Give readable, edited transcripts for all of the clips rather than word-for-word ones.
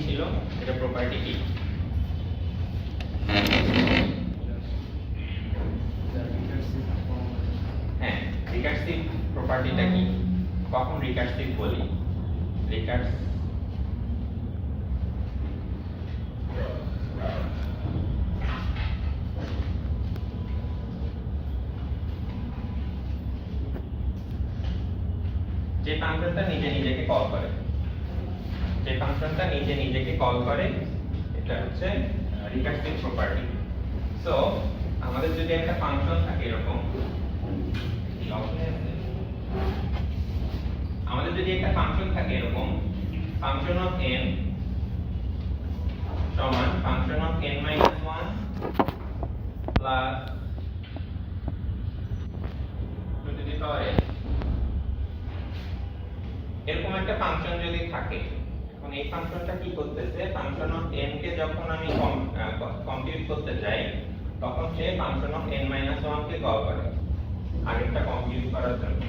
ছিল, এটা প্রপার্টি কি? হ্যাঁ, রিকার্সিভ প্রপার্টিটা কি? কখন রিকার্সিভ বলি? যে ফাংশনটা নিজে নিজেকে কল করে, এটা হচ্ছে রিকার্সিভ প্রপার্টি। সো আমাদের যদি একটা ফাংশন থাকে এরকম, ফাংশন অফ n সমান function of n - 1 plus 2 to the power n, এরকম একটা ফাংশন যদি থাকে, এখন এই ফাংশনটা কি করতেছে? ফাংশন অফ n কে যখন আমি কম্পিউট করতে যাই, তখন সে ফাংশন অফ n - 1 কে কল করে আরেকটা কম্পিউট করার জন্য।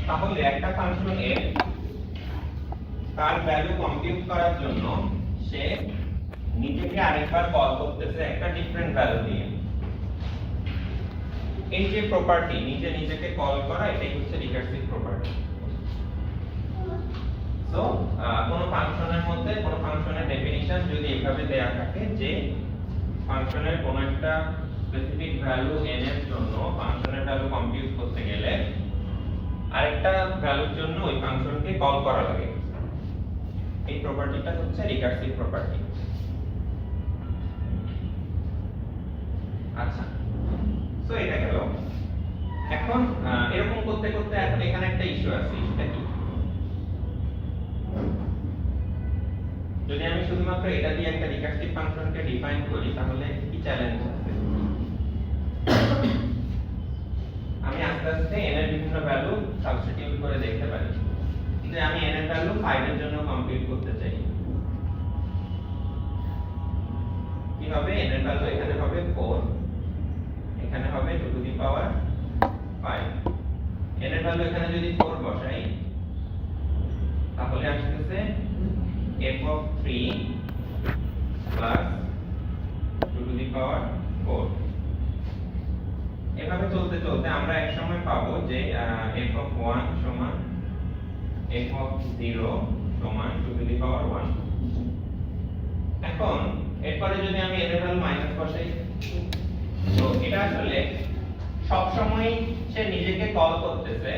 তাহলে একটা ফাংশন f তার ভ্যালু কম্পিউট করার জন্য সে নিজেকে আরেকবার কল করতেছে একটা ডিফারেন্ট ভ্যালু দিয়ে। এই যে প্রপার্টি নিজে নিজেকে কল করা, এটাই হচ্ছে রিকার্সিভ প্রপার্টি। সো কোন ফাংশনের মধ্যে কোন ফাংশনের ডেফিনিশন যদি এভাবে দেয়া থাকে যে ফাংশনের কোন একটা স্পেসিফিক ভ্যালু n এর জন্য ফাংশনের ভ্যালু কম্পিউট করতে গেলে আরেকটা ভ্যালুর জন্য ওই ফাংশনকে কল করা লাগে, এই প্রপার্টিটা হচ্ছে রিকার্সিভ প্রপার্টি। আচ্ছা, সো এটা গেল। এখন এরকম করতে করতে এখন এখানে একটা ইস্যু আছে। ইস্যুটা কি? যদি আমি শুধুমাত্র এটা দিয়ে একটা রিকার্সিভ ফাংশনকে ডিফাইন করি, তাহলে কি চ্যালেঞ্জ আছে? আমি আস্তে আস্তে n এর বিভিন্ন ভ্যালু সাবস্টিটিউট করে দেখতে পারি যে আমি n এর ভ্যালু 5 এর জন্য কম্পিউট করতে চাই। কি হবে? n এর ভ্যালু এখানে হবে 4, এখানে হবে 2 টু দি পাওয়ার 5। n এর ভ্যালু এখানে যদি 4 বসাই, তাহলে আসছে f of 3 plus 2 to the power 4। এভাবে চলতে চলতে আমরা এক সময় পাবো যে f of 1 সমান f of 0 সমান 2 to the power 1। এখন এরপরে যদি আমি এর ভ্যালু মাইনাস বসাই, তো এটা আসলে সব সময় সে নিজেকে কল করতেছে।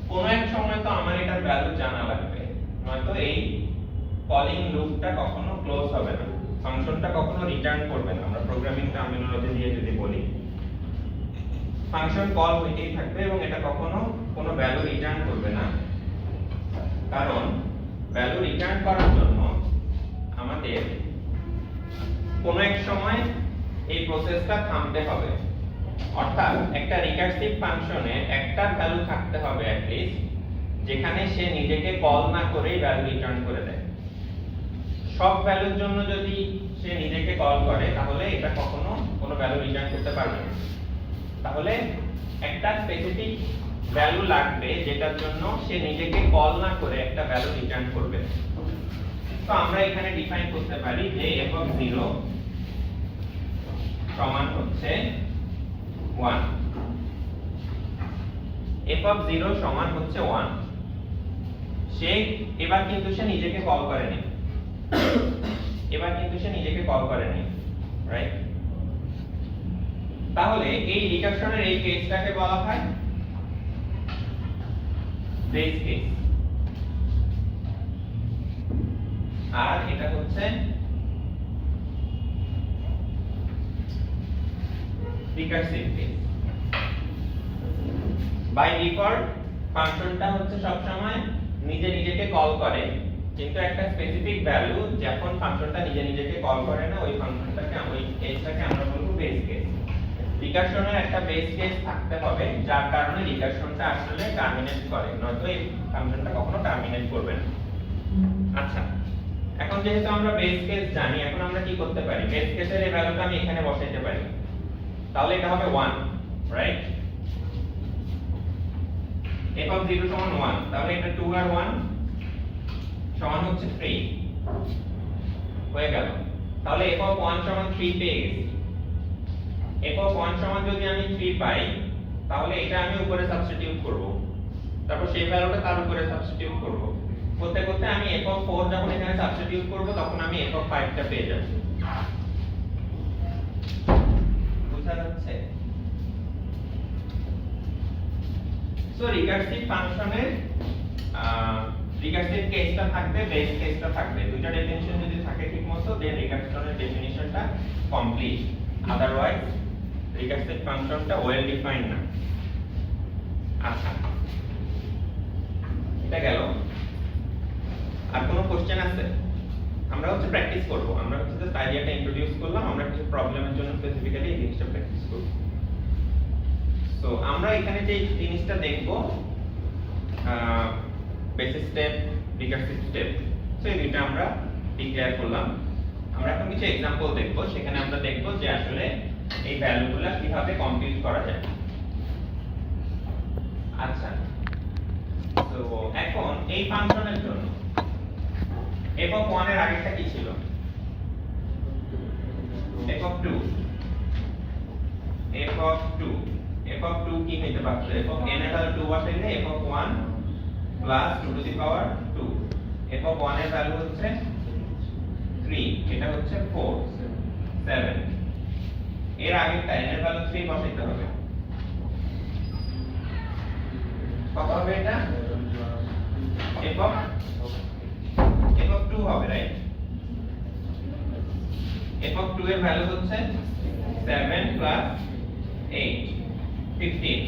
কোন এক সময় তো আমার এটার ভ্যালু জানা লাগবে, নয়তো এই কলিং লুপটা কখনো ক্লোজ হবে না, ফাংশনটা কখনো রিটার্ন করবে না। আমরা প্রোগ্রামিং টার্মিনোলজি দিয়ে যদি বলি, ফাংশন কল হইতেই থাকবে এবং এটা কখনো কোনো ভ্যালু রিটার্ন করবে না, কারণ ভ্যালু রিটার্ন করার জন্য আমাদের কোনো এক সময় এই প্রসেসটা থামতে হবে। অর্থাৎ একটা রিকার্সিভ ফাংশনে একটা ভ্যালু থাকতে হবে অ্যাট লিস্ট, যেখানে সে নিজেকে কল না করেই ভ্যালু রিটার্ন করে দেয়। সব ভ্যালুর জন্য যদি সে নিজেকে কল করে, তাহলে এটা কখনো কোনো ভ্যালু রিটার্ন করতে পারবে না। তাহলে একটা স্পেসিফিক ভ্যালু লাগবে যেটার জন্য সে নিজেকে কল না করে একটা ভ্যালু রিটার্ন করবে। তো আমরা এখানে ডিফাইন করতে পারি যে f of 0 সমান হচ্ছে 1। f of 0 সমান হচ্ছে 1। সে এবার কিন্তু সে নিজেকে কল করেনি, রাইট? তাহলে এই রিকারশনের এই কেসটাকে বলা হয় বেস কেস, আর এটা হচ্ছে রিকারসিভ কেস। বাই ডিফল্ট ফাংশনটা হচ্ছে সব সময় নিজে নিজেকে কল করে, কিন্তু একটা স্পেসিফিক ভ্যালু যখন ফাংশনটা নিজে নিজেকে কল করে না, ওই ফাংশনটাকে ওই কেসটাকে আমরা বলবো বেস কেস। রিকারশনের একটা বেস কেস থাকতে হবে, যার কারণে রিকারশনটা আসলে টার্মিনেট করে, নয়তো এই ফাংশনটা কখনো টার্মিনেট করবে না। আচ্ছা, এখন যেহেতু আমরা বেস কেস জানি, এখন আমরা কি করতে পারি? বেস কেসের এই ভ্যালুটা আমি এখানে বসাইতে পারি, তাহলে এটা হবে 1, রাইট? f of 0 সমান 1, তাহলে এটা 2 আর 1 সমান হচ্ছে 3। হয়ে গেল। তাহলে f of 1 সমান 3 পেয়ে গেছি। f of 1 সমান যদি আমি 3 পাই তাহলে এটা আমি উপরে সাবস্টিটিউট করব, তারপর সেই ভ্যালুটা তার উপরে সাবস্টিটিউট করব, করতে করতে আমি f of 4 যখন এখানে সাবস্টিটিউট করব তখন আমি f of 5 টা পেয়ে যাব। বুঝা যাচ্ছে? সো রিকার্সিভ ফাংশনের রিকার্সিভ কেসটা থাকবে, বেস কেসটা থাকবে, দুইটা ডেফিনিশন যদি থাকে ঠিকমতো দেন রিকার্সনের ডেফিনিশনটা কমপ্লিট, আদারওয়াইজ রিকার্সিভ ফাংশনটা ওয়েল ডিফাইন্ড না। আচ্ছা, এটা গেল। আর কোনো কোশ্চেন আছে? আমরা হচ্ছে প্র্যাকটিস করব, আমরা হচ্ছে জাস্ট আইডিয়াটা ইন্ট্রোডিউস করলাম, আমরা কিছু প্রবলেমের জন্য স্পেসিফিক্যালি এই জিনিসটা প্র্যাকটিস করব। সো আমরা এখানে যে জিনিসটা দেখব basic step, recursive step, so এই দুইটা আমরা ডিক্লেয়ার করলাম। আমরা এখন কিছু एग्जांपल দেখব, সেখানে আমরা দেখব যে আসলে এই ভ্যালুগুলো কিভাবে কম্পিউট করা যায়। আচ্ছা, তো এখন এই ফাংশনের জন্য f of 1 এর আগেরটা কি ছিল? f of 2, f of 2, f of 2 কি হইতে পারছে? f of n এর value 2 বসাইলে f of 1 plus 2 to the power 2, f of 1 এর ভ্যালু হচ্ছে 3, এটা হচ্ছে 4 7, এর আগেরটা n এর ভ্যালু 3 বসাইতে হবে, কত হবে এটা? f of 2 হবে, রাইট? f of 2 এর ভ্যালু হচ্ছে 7 প্লাস 8 15,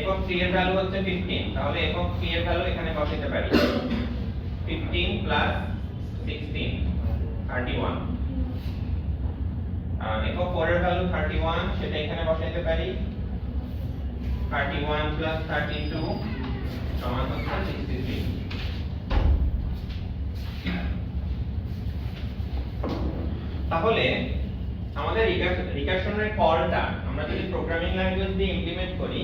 f of 3 এর ভ্যালু হচ্ছে 15, তাহলে f of 3 এর ভ্যালু এখানে বসাইতে পারি 15 প্লাস 16 31, f of 4 এর ভ্যালু 31, সেটা এখানে বসাইতে পারি 31 প্লাস 32 সমান হচ্ছে 63। তাহলে আমাদের রিকারশনের কলটা আমরা যদি প্রোগ্রামিং ল্যাঙ্গুয়েজ দিয়ে ইমপ্লিমেন্ট করি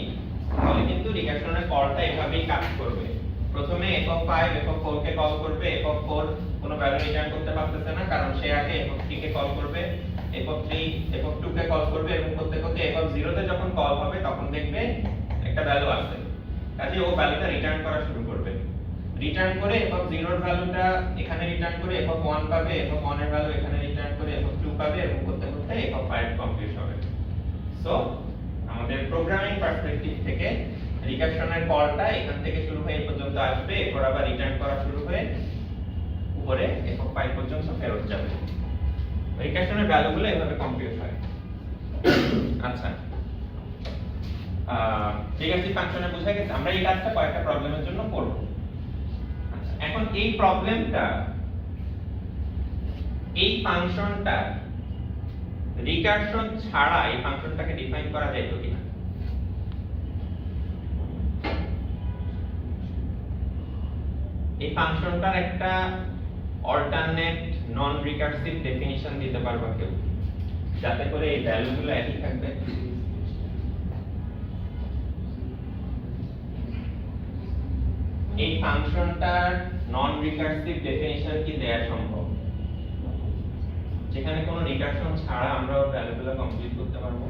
তাহলে কিন্তু রিকারশনের কলটা এভাবেই কাজ করবে। প্রথমে f of 5 f of 4 K call করবে, f of 4 কোনো ভ্যালু রিটার্ন করতে পারতেছে না কারণ সে আগে f of 3 কে কল করবে, f of 3 f of 2 K call করবে, এবং করতে করতে f of 0 তে যখন কল হবে তখন দেখবে একটা ভ্যালু আসছে, কাজে ও ভ্যালুটা রিটার্ন করা শুরু করবে। রিটার্ন করে f of 0 এর ভ্যালুটা এখানে রিটার্ন করে f of 1 পাবে, f of 1 এর ভ্যালু এখানে রিটার্ন করে f of 2 পাবে, এবং করতে করতে f of 5 কমপ্লিট হবে। সো আমাদের প্রোগ্রামিং পার্সপেক্টিভ থেকে রিকারশনের কলটা এখান থেকে শুরু হয়ে এই পর্যন্ত আসবে, এরপর আবার রিটার্ন করা শুরু হয়ে উপরে f of 5 পর্যন্ত ফেরত যাবে। রিকারশনের ভ্যালুগুলো এভাবে কম্পিউট হয়। আচ্ছা, রিকারসিভ ফাংশনে বোঝা গেছে। আমরা এই কাজটা কয়েকটা প্রবলেমের জন্য করব। আচ্ছা, এখন এই প্রবলেমটা, এই ফাংশনটা রিকারশন ছাড়া এই ফাংশনটাকে ডিফাইন করা যায় তো কিনা? এই ফাংশনটার একটা অল্টারনেট নন রিকারসিভ ডেফিনিশন দিতে পারবা কেউ, যাতে করে এই ভ্যালুগুলো একই থাকবে? এই ফাংশনটার নন রিকারসিভ ডেফিনিশন কি দেয়া সম্ভব, যেখানে কোনো রিকারশন ছাড়া আমরা ভ্যালুগুলো কমপ্লিট করতে পারবো?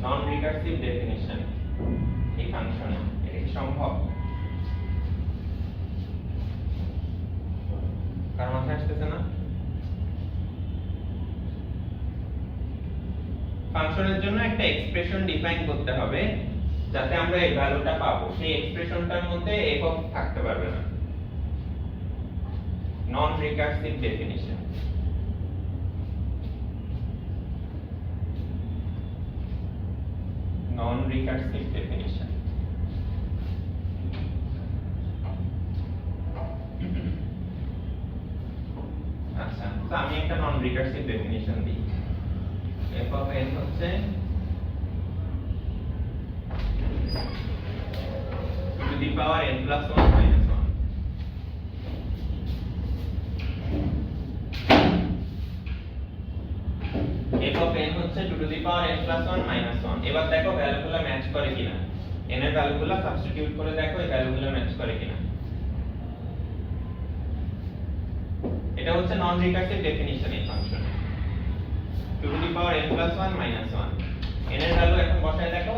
নন রিকারসিভ ডেফিনিশন এই ফাংশনে, এটা কি সম্ভব? কার মাথায় আসতেছে না? ফাংশনের জন্য একটা এক্সপ্রেশন ডিফাইন করতে হবে যাতে আমরা এই ভ্যালুটা পাবো, সেই এক্সপ্রেশনটার মধ্যে একক থাকতে পারবে না। নন রিকারসিভ ডেফিনিশন। নন রিকারসিভ ডেফিনিশন। আচ্ছা, তো আমি একটা নন রিকারসিভ ডেফিনিশন দিই। f of n হচ্ছে to the power n plus 1 minus 1, f of n হচ্ছে 2 to the power n plus 1 minus 1। এবার দেখো ভ্যালুগুলো ম্যাচ করে কিনা। n এর ভ্যালুগুলো সাবস্টিটিউট করে দেখো এই ভ্যালুগুলো ম্যাচ করে কিনা। এটা হচ্ছে নন রিকার্সিভ ডেফিনিশন এই ফাংশনের 2 to the power n plus 1 minus 1। n এর ভ্যালু এখন বসায় দেখো,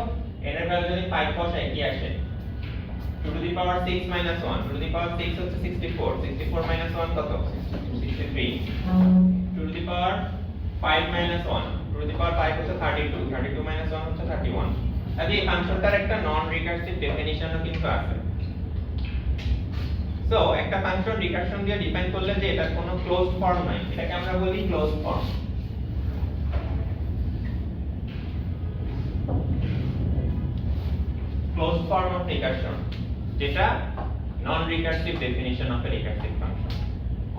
n এর ভ্যালু যদি 5 বসাই কি আসে? 2 to the power 6 minus 1, 2 to the power 6 হচ্ছে 64, 64 মাইনাস 1 কত? 63। 2 to the power 5 minus 1, 2 to the power 5 হচ্ছে 32, 32 মাইনাস 1 হচ্ছে 31। তাহলে এই ফাংশনটার একটা নন রিকার্সিভ ডেফিনিশনও কিন্তু আছে। সো একটা ফাংশন রিকারশন দিয়ে ডিফাইন করলে যে এটা কোনো ক্লোজড ফর্ম নাই, এটাকে আমরা বলি closed form. Closed form of recursion, যেটা non recursive definition of a recursive function.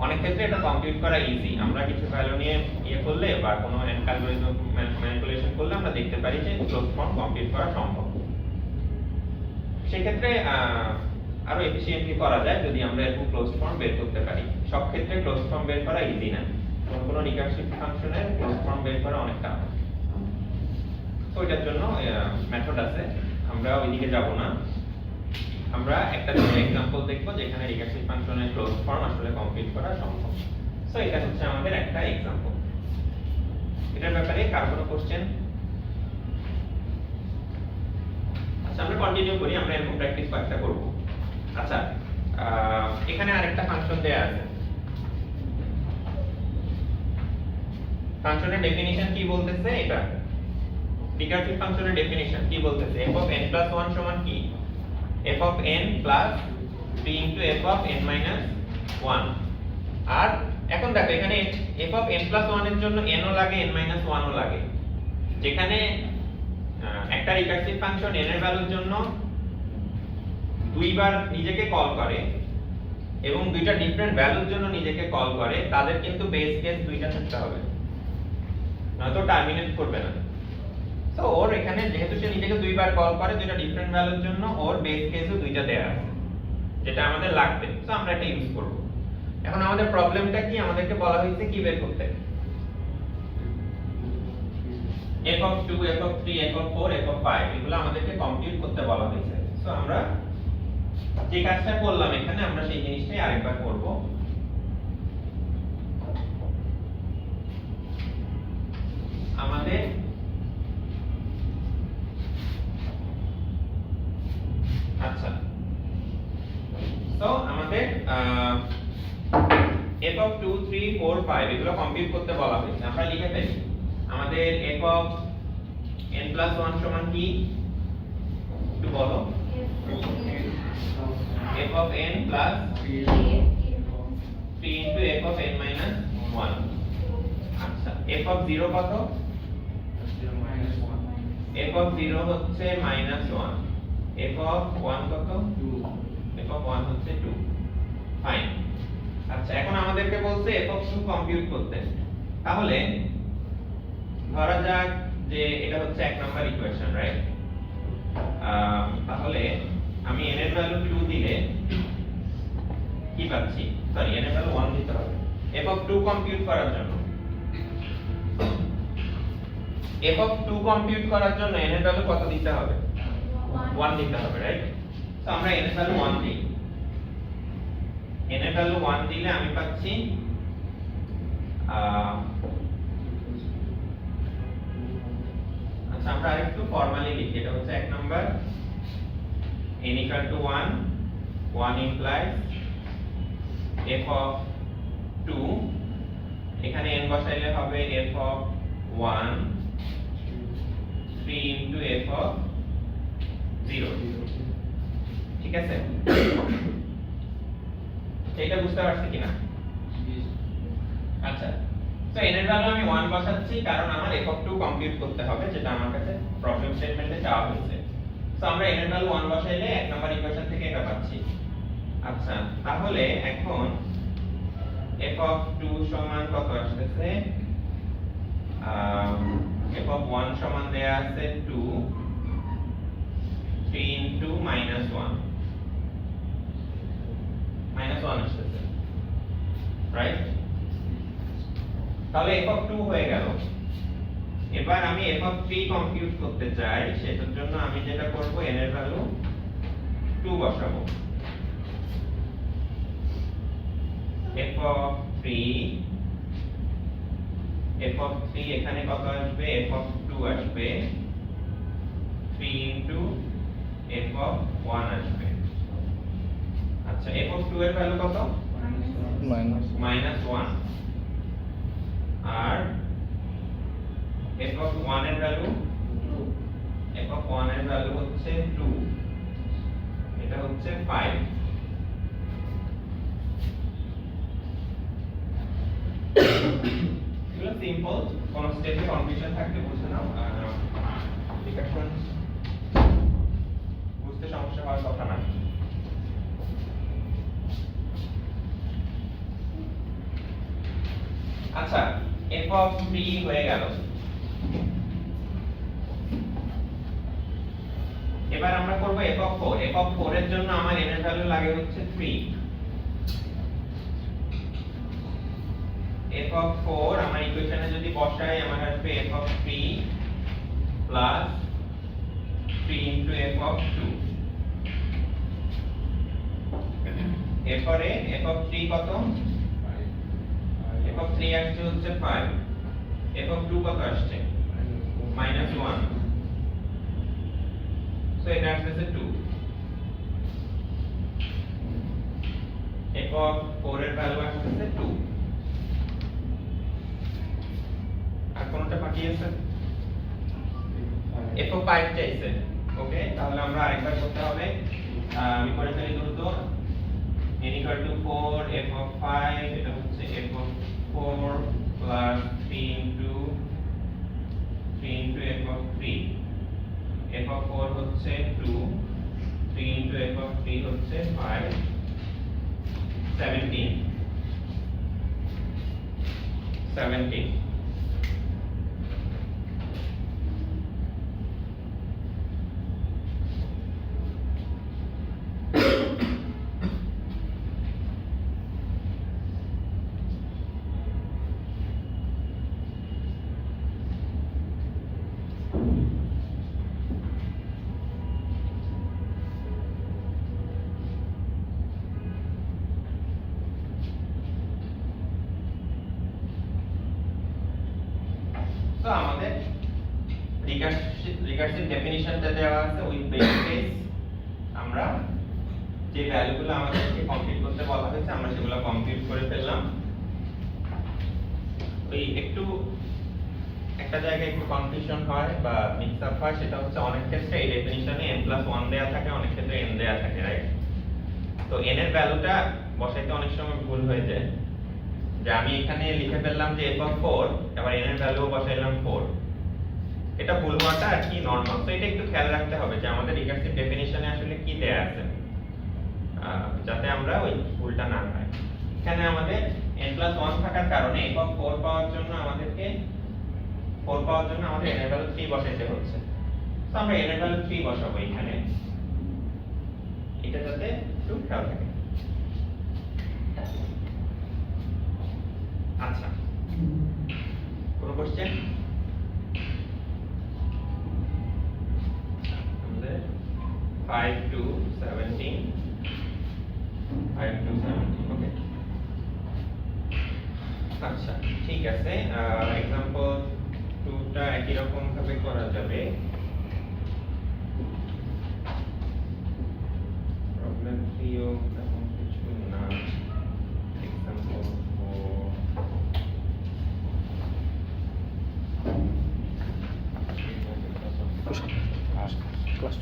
অনেক ক্ষেত্রে এটা কম্পিউট করা ইজি, আমরা কিছু ভ্যালু নিয়ে করলে বা কোনো অ্যালগরিদম ম্যানিপুলেশন করলে আমরা দেখতে পারি যে ক্লোজড ফর্ম কম্পিউট করা সম্ভব। সেক্ষেত্রে আরো এফিশিয়েন্টলি করা যায় যদি আমরা এরকম ক্লোজড ফর্ম বের করতে পারি। সব ক্ষেত্রে ক্লোজড ফর্ম বের করা ইজি না, কোনো রিকার্সিভ ফাংশনের ক্লোজড ফর্ম বের করা অনেক টাফ। তো এটার জন্য মেথড আছে, আমরা ওইদিকে যাব না। আমরা একটা ছোট एग्जांपल দেখব যেখানে রিকার্সিভ ফাংশনের ক্লোজড ফর্ম আসলে কমপ্লিট করা সম্ভব। সো এটা হচ্ছে আমাদের একটা एग्जांपल। এটার ব্যাপারে কার কোনো কোশ্চেন? আচ্ছা আমরা কন্টিনিউ করি, আমরা এরকম প্র্যাকটিস কয়েকটা করব। আচ্ছা এখানে আরেকটা ফাংশন দেয়া আছে। ফাংশনের ডেফিনিশন কি বলতেছে? এটা রিকার্সিভ ফাংশনের ডেফিনিশন কি বলতেছে? f of n plus 1 সমান কি? f of n plus 3 into f of n minus 1। আর এখন দেখো এখানে f of n plus 1 এর জন্য n ও লাগে n minus 1 ও লাগে। যেখানে একটা রিকার্সিভ ফাংশন n এর ভ্যালুর জন্য দুইবার নিজেকে কল করে এবং দুইটা ডিফারেন্ট ভ্যালুর জন্য নিজেকে কল করে, তাদের কিন্তু বেস কেস দুইটা থাকতে হবে, নয়তো টার্মিনেট করবে না। সো ওর এখানে যেহেতু সে নিজেকে দুইবার কল করে দুইটা ডিফারেন্ট ভ্যালুর জন্য, ওর বেস কেসও দুইটা দেয়া আছে, যেটা আমাদের লাগবে। সো আমরা এটা ইউজ করব। এখন আমাদের প্রবলেমটা কি? আমাদেরকে বলা হয়েছে কি বের করতে? f of 2, f of 3, f of 4, f of 5 এগুলো আমাদেরকে কম্পিউট করতে বলা হয়েছে। সো আমরা যে কাজটা করলাম এখানে আমরা সেই জিনিসটাই আরেকবার করব। আমাদের আচ্ছা তো আমাদের f of 2, 3, 4, 5 এগুলো কম্পিউট করতে বলা হয়েছে। আমরা লিখে ফেলি। আমাদের f of n plus 1 সমান কি? একটু বলো। f of n plus 3 into f of n minus 1। আচ্ছা f of 0 কত? f of 0 হচ্ছে -1। f of 1 কত? 2। f of 1 হচ্ছে 2। ফাইন। আচ্ছা এখন আমাদেরকে বলছে f of 2 কম্পিউট করতে। তাহলে ধরা যাক যে এটা হচ্ছে এক নাম্বার ইকুয়েশন, রাইট? তাহলে আমি n এর ভ্যালু 2 দিলে কি পাচ্ছি? সরি n এর ভ্যালু 1 দিতে হবে f of 2 কম্পিউট করার জন্য। f of 2 কম্পিউট করার জন্য n এর ভ্যালু কত দিতে হবে? 1 দিতে হবে, রাইট? তো আমরা n এর ভ্যালু 1 দিই। n এর ভ্যালু 1 দিলে আমি পাচ্ছি আচ্ছা আমরা আরেকটু ফর্মালি লিখি। এটা হচ্ছে এক number n equal to 1, 1 implies f of 2, এখানে n বসাইলে হবে f of 1, 3 into f of 0। ঠিক আছে? এটা বুঝতে পারছি কিনা? আচ্ছা তো n এর ভ্যালু আমি 1 বসাচ্ছি কারণ আমার f of 2 কম্পিউট করতে হবে, যেটা আমার কাছে প্রবলেম স্টেটমেন্টে চাওয়া হয়েছে। সো আমরা n এর ভ্যালু 1 বসাইলে এক নাম্বার ইকুয়েশন থেকে এটা পাচ্ছি। আচ্ছা তাহলে এখন f of 2 সমান কত আসছে? f of 1 সমান দেয়া আছে 2, 3 into -1 আসছে, রাইট? তাহলে f of 2 হয়ে গেল। এবার আমি f of 3 কম্পিউট করতে চাই, সেটার জন্য আমি যেটা করব n এর ভ্যালু 2 বসাবো। f of 3 এখানে কত আসবে? f of 2 আসবে, 3 ইনটু f of 1 আসবে। আচ্ছা, f of 2 এর ভ্যালু কত? -1। আর f of 1 এর ভ্যালু, f of 1 এর ভ্যালু হচ্ছে 2, এটা হচ্ছে 5। এগুলো সিম্পল, কোন স্টেপে কনফিউশন থাকলে বুঝে নাও। ইকুয়েশন বুঝতে সমস্যা হওয়ার কথা না। আচ্ছা, f of 3 হয়ে গেল। এবার আমরা করব f of 4। f of 4 এর জন্য আমার n এর ভ্যালু লাগে হচ্ছে 3। f of 4 আমার ইকুয়েশনে যদি বসাই আমার আসবে f of 3 plus 3 into f of 2। এরপরে f of 3 কত? f of 3 আসছে হচ্ছে 5। f of 2 কত আসছে? -1। সো এটা আসছে 2। f of 4 এর ভ্যালু আসছে 2। আর কোনটা বাকি আছে? f of 5 চাইছে। ওকে, তাহলে আমরা আরেকবার করতে হবে। আমি করে ফেলি দ্রুত। n equal to 4 f of 5, এটা হচ্ছে f of 4 plus 3 into f of 3। f of 4 হচ্ছে 2, 3 into f of 3 হচ্ছে 5, 17। তো আমাদের রিকার্সিভ ডেফিনিশনটা দেওয়া আছে উইথ বেস কেস। আমরা যে ভ্যালুগুলো আমাদেরকে কমপ্লিট করতে বলা হয়েছে আমরা সেগুলো কমপ্লিট করে ফেললাম। ওই একটু একটা জায়গায় একটু কনফিউশন হয় বা মিক্স আপ হয়, সেটা হচ্ছে অনেক ক্ষেত্রে এই ডেফিনিশনে n+1 দেয়া থাকে, অনেক ক্ষেত্রে n দেয়া থাকে, রাইট? তো n এর ভ্যালুটা বসাইতে অনেক সময় ভুল হয়ে যায়। যে আমি এখানে লিখে ফেললাম যে f of 4, এবার n এর ভ্যালু বসাইলাম 4। এটা ভুল হওয়াটা আর কি নরমাল। তো এটা একটু খেয়াল রাখতে হবে যে আমাদের রিকার্সিভ ডেফিনিশনে আসলে কি দেয়া আছে, যাতে আমরা ওই ভুলটা না হয়। এখানে আমাদের n+1 থাকার কারণে f of 4 পাওয়ার জন্য আমাদের n এর ভ্যালু 3 বসাইতে হচ্ছে। তো আমরা n এর ভ্যালু 3 বসাবো এখানে, এটা যাতে একটু খেয়াল থাকে। আচ্ছা, কোনো কোশ্চেন? আমাদের 5 to 17, 5 to 17, ওকে। আচ্ছা, ঠিক আছে। एग्जांपल 2 টা একই রকম ভাবে করা যাবে। প্রবলেম 3 ও তেমন কিছু না। एग्जांपल 4 ক্লাস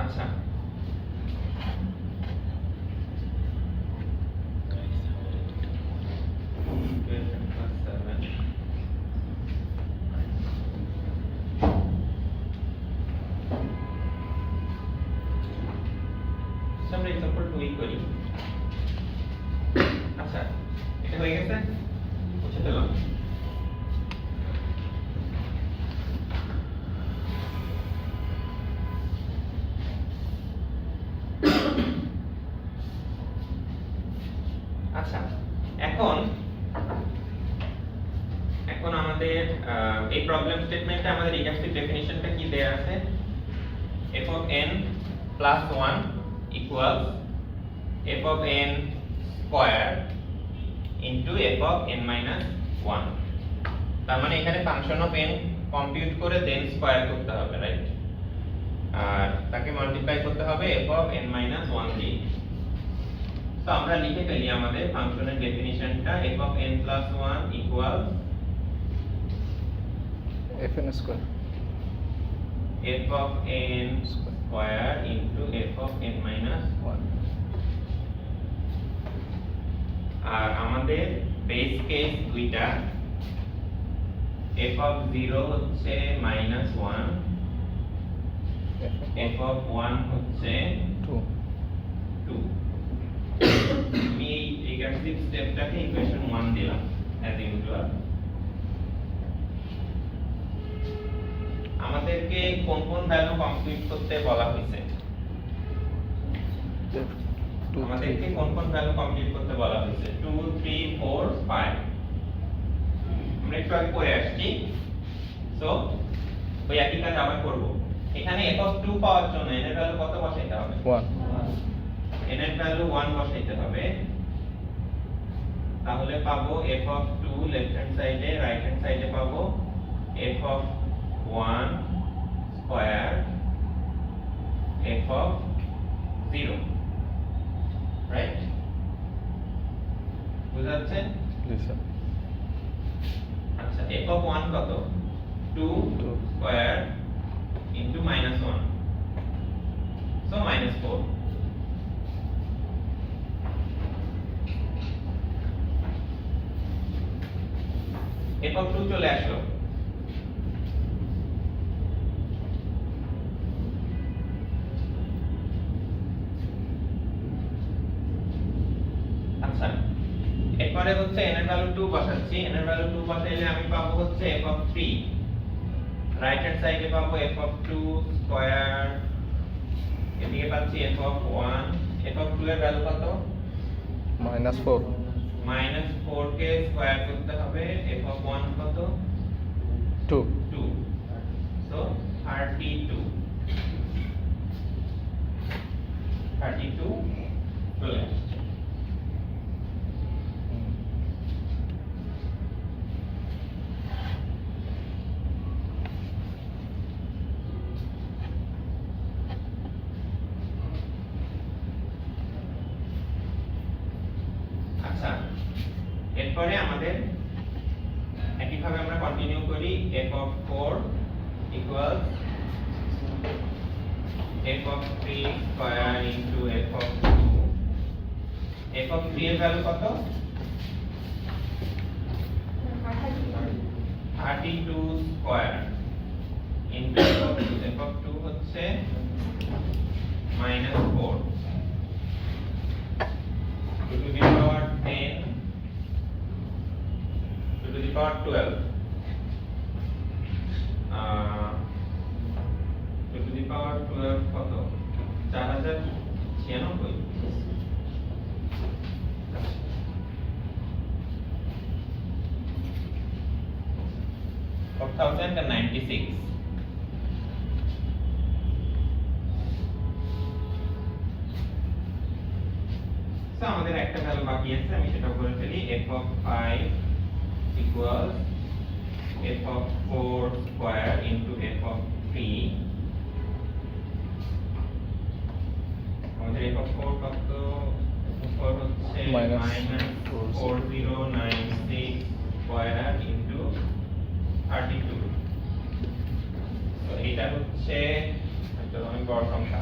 আচ্ছা, আমরা एग्जांपल 2 করি। আচ্ছা, এটা হয়ে গেছে, মুছে দিলাম। আচ্ছা, এখন আমাদের এই প্রবলেম স্টেটমেন্টে আমাদের রিকার্সিভ ডেফিনিশনটা কি দেয়া আছে f of n plus 1 equals f of n square into f of n minus 1 তার মানে এখানে ফাংশন অফ n কম্পিউট করে দেন স্কয়ার করতে হবে রাইট আর তাকে মাল্টিপ্লাই করতে হবে f of n minus 1 দিয়ে তো আমরা লিখে ফেলি আমাদের ফাংশনের ডেফিনিশনটা f of n plus 1 equals fn square f of n square into f of n minus 1 আর আমাদের বেস কেস দুইটা f of 0 হচ্ছে minus 1 f of 1 হচ্ছে 2 2 আমি এই রিকার্সিভ স্টেপটাকে ইকুয়েশন 1 দিলাম অ্যাজ ইউজুয়াল আমাদেরকে কোন কোন ভ্যালু কম্পিউট করতে বলা হয়েছে আমাদেরকে কোন কোন ভ্যালু কম্পিউট করতে বলা হয়েছে 2 3 4 5 আমরা একটু আগে পড়ে আসছি সো ওই একই কাজ আবার করব এখানে f of 2 পাওয়ার জন্য n এর ভ্যালু কত বসাইতে হবে 1 n এর ভ্যালু 1 বসাইতে হবে তাহলে পাবো f of 2 লেফট হ্যান্ড সাইডে রাইট হ্যান্ড সাইডে পাবো f of 1 square f of 0 right বুঝা যাচ্ছে জি স্যার আচ্ছা f of 1 কত 2 square into minus 1 so minus 4 f of 2 চলে আসলো আচ্ছা এরপরে হচ্ছে n এর ভ্যালু 2 বসাচ্ছি n এর ভ্যালু 2 বসাইলে আমি পাবো হচ্ছে f of 3 রাইট হ্যান্ড সাইডে পাবো f of 2 স্কয়ার এদিকে পাচ্ছি f of 1 f of 2 এর ভ্যালু কত -4 -4 কে স্কয়ার করতে হবে f of 1 কত 2 2 so 32 চলে আসছে আচ্ছা এরপরে আমাদের একইভাবে আমরা কন্টিনিউ করি f of 4 equals f of 3 square into f of 2 f of 3 এর ভ্যালু কত 32 square into f of 2 হচ্ছে -4 to the power 10 to the power 12 to the power 12 কত 4096 4096 সো আমাদের একটা ভ্যালু বাকি আছে আমি সেটা করে ফেলি f of 5 equals f of 4 square into f of 3 আমাদের f of 4 কত 4 হচ্ছে -4096 square into 32 তো এটা হচ্ছে একটা অনেক বড় সংখ্যা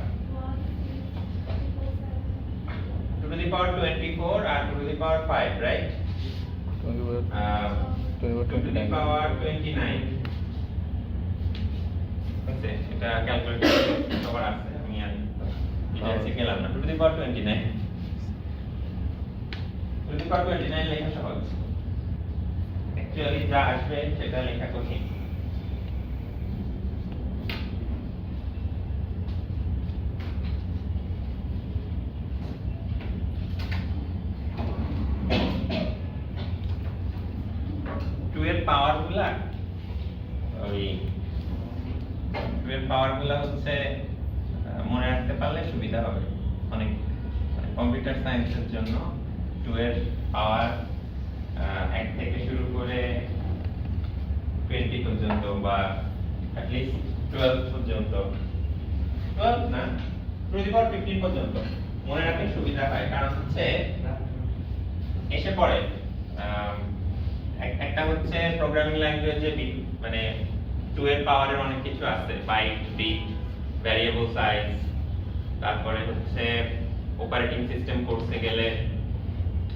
2 to the power 24 and 2 to the power 5 right 2 to the power 29 আছে এটা ক্যালকুলেট সবার আছে আমি আর ডিটেইলসে গেলাম না 2 to the power 29 2 to the power 29 লেখা সহজ অ্যাকচুয়ালি যা আসবে সেটা লেখা কঠিন পাওয়ার গুলা ওই 2 এর পাওয়ারগুলো হচ্ছে মনে রাখতে পারলে সুবিধা হবে অনেক। কম্পিউটার সায়েন্সের জন্য 2 এর পাওয়ার 1 থেকে শুরু করে 20 পর্যন্ত বা at least 12 পর্যন্ত, 12 না, টু দি পাওয়ার 15 পর্যন্ত মনে রাখতে সুবিধা হয়। কারণ হচ্ছে এসে পড়ে একটা হচ্ছে প্রোগ্রামিং ল্যাঙ্গুয়েজে মানে 2 এর পাওয়ারের অনেক কিছু আছে, বাইট, বিট, ভ্যারিয়েবল সাইজ, তারপরে হচ্ছে অপারেটিং সিস্টেম কোর্সে গেলে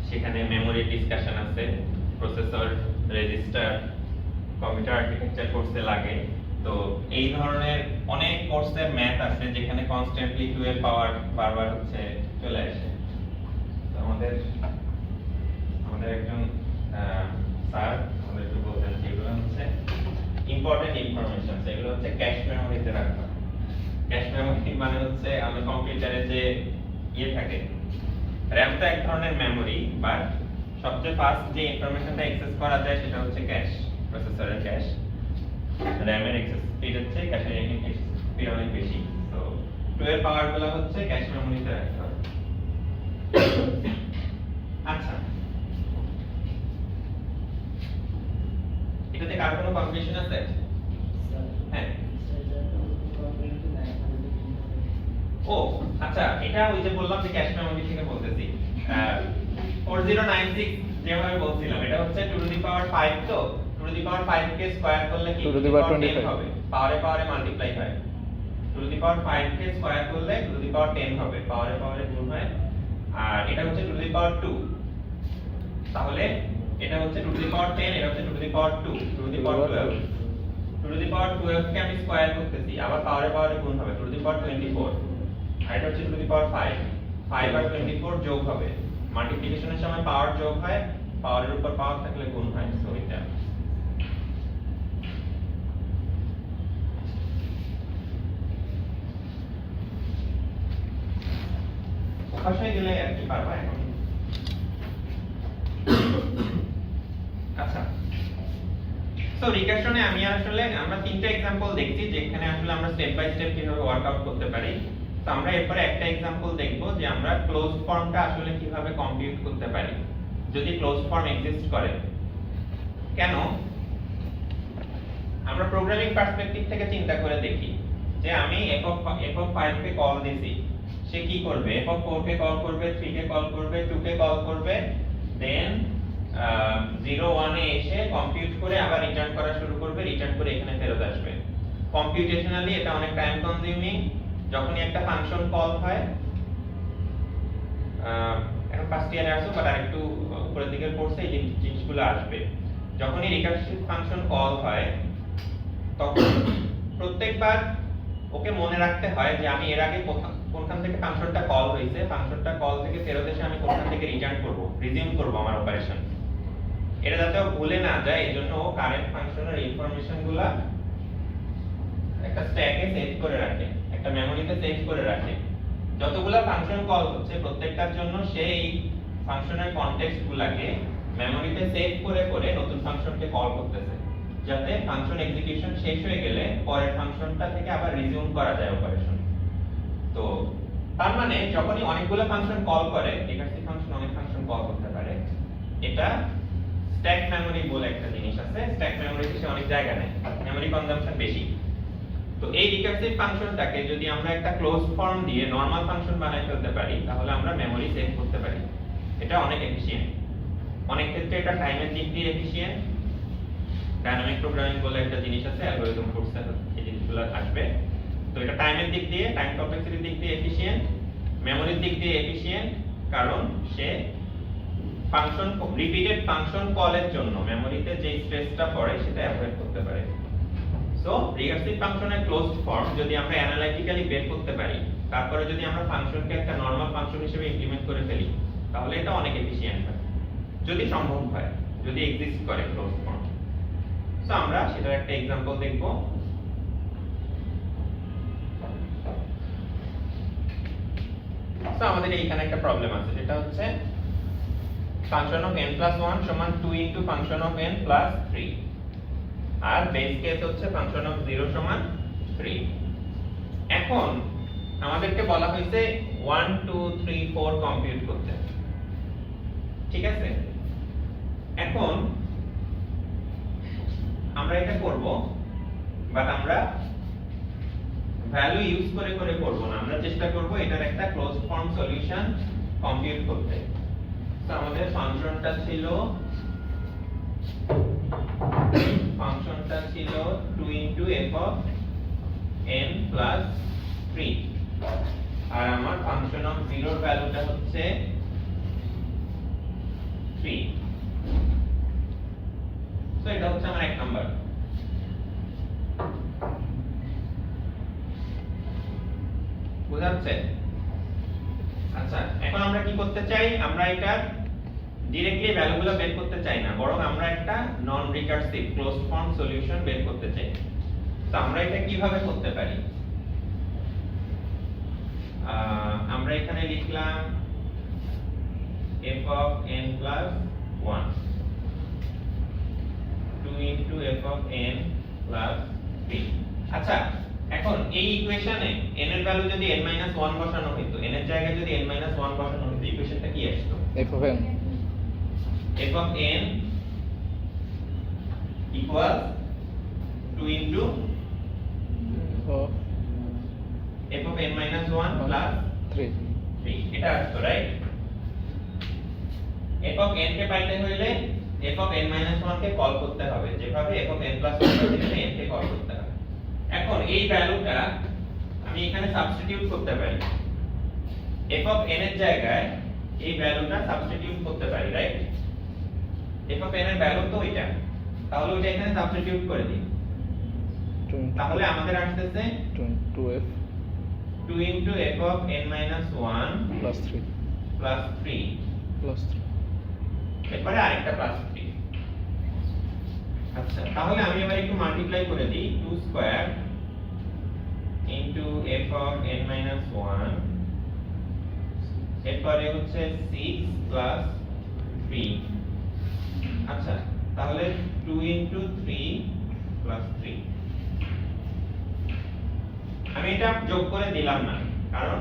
সেখানে মেমোরি ডিসকাশন আছে, প্রসেসর, রেজিস্টার, কম্পিউটার আর্কিটেকচার কোর্সে লাগে। তো এই ধরনের অনেক কোর্সের ম্যাথ আছে যেখানে কনস্ট্যান্টলি 2 এর পাওয়ার বারবার হচ্ছে চলে আসে। তো আমাদের একজন স্যার আমাদের একটু বলতেন যেগুলো হচ্ছে ইম্পর্টেন্ট ইনফরমেশন, সেগুলো হচ্ছে ক্যাশ মেমোরিতে রাখা। ক্যাশ মেমোরি মানে হচ্ছে আমাদের কম্পিউটারে যে থাকে, র‍্যাম তো এক ধরনের মেমোরি, বাট সবচেয়ে ফাস্ট যে ইনফরমেশনটা অ্যাক্সেস করা যায় সেটা হচ্ছে ক্যাশ, প্রসেসরের ক্যাশ। র‍্যামের অ্যাক্সেস স্পিড হচ্ছে ক্যাশের অ্যাক্সেস স্পিড অনেক বেশি। তো 2 এর পাওয়ারগুলো হচ্ছে ক্যাশ মেমোরিতে রাখতে হবে। আচ্ছা, এটাতে কার কোনো কনফিউশন আছে? হ্যাঁ, ও আচ্ছা, এটা ওই যে বললাম যে ক্যাশ মেমোরি থেকে বলতেছি। 4096 যেভাবে বলছিলাম, এটা হচ্ছে 2 টু দি পাওয়ার 5, তো 2 to the power 5 K square করলে কি 2 টু দি পাওয়ার 25 হবে, পাওয়ারে মাল্টিপ্লাই হয়। 2 to the power 5 K square করলে 2 টু দি পাওয়ার 10 হবে, পাওয়ারে গুণ হয়। আর এটা হচ্ছে 2 টু দি পাওয়ার 2, তাহলে এটা হচ্ছে 2 টু দি পাওয়ার 10, এটা হচ্ছে 2 to the power 2, 2 to the power 12। 2 to the power 12 কে আমি স্কয়ার করতেছি, আবার পাওয়ারে গুণ হবে, 2 টু দি পাওয়ার 24। আর এটা হচ্ছে 2 টু দি পাওয়ার 5, 5 আর 24 যোগ হবে। মাল্টিপ্লিকেশনের সময় পাওয়ার যোগ হয়, পাওয়ারের উপর পাওয়ার থাকলে গুণ হয়। সো এটা ভাষায় গেলে আর কি পারবা এখন। আচ্ছা, সো রিকার্শনে আমরা 3টা एग्जांपल দেখছি যেখানে আসলে আমরা স্টেপ বাই স্টেপ কিভাবে ওয়ার্কআউট করতে পারি। তো আমরা এরপরে একটা एग्जांपल দেখব যে আমরা ক্লোজড ফর্মটা আসলে কিভাবে কম্পিউট করতে পারি যদি ক্লোজড ফর্ম এক্সিস্ট করে। কেন? আমরা প্রোগ্রামিং পার্সপেক্টিভ থেকে চিন্তা করে দেখি যে আমি f5 কে কল দিছি, সে কি করবে? f4 কে কল করবে, 3 কে কল করবে, 2 কে কল করবে, দেন 0 1 এ এসে কম্পিউট করে আবার রিটার্ন করা শুরু করবে, রিটার্ন করে এখানে ফেরত আসবে। কম্পিউটেশনালি এটা অনেক টাইম কনজিউমিং। যখনই একটা ফাংশন কল হয়, এখন ফার্স্ট ইয়ারে আসো বাট আরেকটু উপরের দিকের কোর্সে এই জিনিসগুলো আসবে। যখনই রিকার্সিভ ফাংশন কল হয় তখন প্রত্যেকবার ওকে মনে রাখতে হয় যে আমি এর আগে কোনখান থেকে ফাংশনটা কল হয়েছে, ফাংশনটা কল থেকে ফেরত এসে আমি কোনখান থেকে রিটার্ন করব, রিজিউম করব আমার অপারেশন। এটা যাতে ও ভুলে না যায় এজন্য ও কারেন্ট ফাংশনের ইনফরমেশনগুলো একটা স্ট্যাকে সেভ করে রাখে, একটা মেমোরিতে সেভ করে রাখে। যতগুলা ফাংশন কল হচ্ছে প্রত্যেকটার জন্য সেই ফাংশনের কনটেক্সটগুলোকে মেমোরিতে সেভ করে করে নতুন ফাংশনকে কল করতেছে, যাতে ফাংশন এক্সিকিউশন শেষ হয়ে গেলে পরের ফাংশনটা থেকে আবার রিজিউম করা যায় অপারেশন। তো তার মানে যখনই অনেকগুলো ফাংশন কল করে, রিকার্সিভ ফাংশন অনেক ফাংশন কল করতে পারে, এটা স্ট্যাক মেমোরি বলে একটা জিনিস আছে। স্ট্যাক মেমোরিতে সে অনেক জায়গা নেয়, মেমোরি কনজাম্পশন বেশি। তো এই রিকার্সিভ ফাংশনটাকে যদি আমরা একটা ক্লোজ ফর্ম দিয়ে নরমাল ফাংশন বানাই ফেলতে পারি, তাহলে আমরা মেমোরি সেভ করতে পারি। এটা অনেক এফিশিয়েন্ট। অনেক ক্ষেত্রে এটা টাইমের দিক দিয়ে এফিশিয়েন্ট। ডাইনামিক প্রোগ্রামিং বলে একটা জিনিস আছে, অ্যালগরিদম কোর্সে এই জিনিসগুলো আসবে। তো এটা টাইমের দিক দিয়ে, টাইম কমপ্লেক্সিটির দিক দিয়ে এফিশিয়েন্ট, মেমোরির দিক দিয়ে এফিশিয়েন্ট, কারণ সে ফাংশন রিপিটেড ফাংশন কলের জন্য মেমোরিতে যে স্ট্রেসটা পড়ে সেটা অ্যাভয়েড করতে পারে। সো রিকার্সিভ ফাংশনের ক্লোজড ফর্ম যদি আমরা অ্যানালিটিক্যালি বের করতে পারি, তারপরে যদি আমরা ফাংশনকে একটা নরমাল ফাংশন হিসেবে ইমপ্লিমেন্ট করে ফেলি, তাহলে এটা অনেক এফিশিয়েন্ট হয়, যদি সম্ভব হয়, যদি এক্সিস্ট করে ক্লোজড ফর্ম। সো আমরা সেটার একটা एग्जांपल দেখব। সো আমাদের এইখানে একটা প্রবলেম আছে, যেটা হচ্ছে function of n + 1 = 2 * function of n + 3। আর বেস কেস হচ্ছে ফাংশন অফ 0 সমান 3। এখন আমাদেরকে বলা হয়েছে 1 2 3 4 কম্পিউট করতে, ঠিক আছে? এখন আমরা এটা করব, বাট আমরা ভ্যালু ইউজ করে করে করব না, আমরা চেষ্টা করব এটার একটা ক্লোজড ফর্ম সলিউশন কম্পিউট করতে। তো আমাদের ফাংশনটা ছিল 2 f of n plus 3, আর আমার ফাংশন অফ 0 এর ভ্যালুটা হচ্ছে 3। তো এটা হচ্ছে আমার এক নাম্বার। বুঝাচ্ছে? আচ্ছা, এখন আমরা কি করতে চাই? আমরা এটা ডিরেক্টলি ভ্যালুগুলো বের করতে চাই না, বরং আমরা একটা নন রিকার্সিভ ক্লোজড ফর্ম সলিউশন বের করতে চাই। তো আমরা এটা কিভাবে করতে পারি? আমরা এখানে লিখলাম f of n plus 1 2 into f of n plus 3। আচ্ছা, এখন এই ইকুয়েশনে n এর ভ্যালু যদি n 1 বসানো হইতো, n এর জায়গায় যদি n 1 বসানো হইতো, ইকুয়েশনটা কি আসতো? f of n f of n equals 2 into of f of n 1 plus 3 3, এটা আসতো, রাইট? f of n কে পাইতে হইলে f of n 1 কে কল করতে হবে, যেভাবে f of n plus 1 পাইতে n কে কল করতে হবে। এখন এই ভ্যালুটা আমি এখানে সাবস্টিটিউট করতে পারি, f of n এর জায়গায় এই ভ্যালুটা সাবস্টিটিউট করতে পারি, রাইট? f of n এর ভ্যালু তো এটা, তাহলে ওটা এখানে সাবস্টিটিউট করে দিই। তাহলে আমাদের আসছে 2f 2 into f of n 1 plus 3 plus 3 plus 3 এরপরে আরেকটা প্লাস 3। আচ্ছা, তাহলে আমি এবার একটু মাল্টিপ্লাই করে দিই, 2 square into f of n 1 এরপরে হচ্ছে 6 plus 3। আচ্ছা, তাহলে 2 into 3 plus 3। আমি এটা যোগ করে দিলাম না, কারণ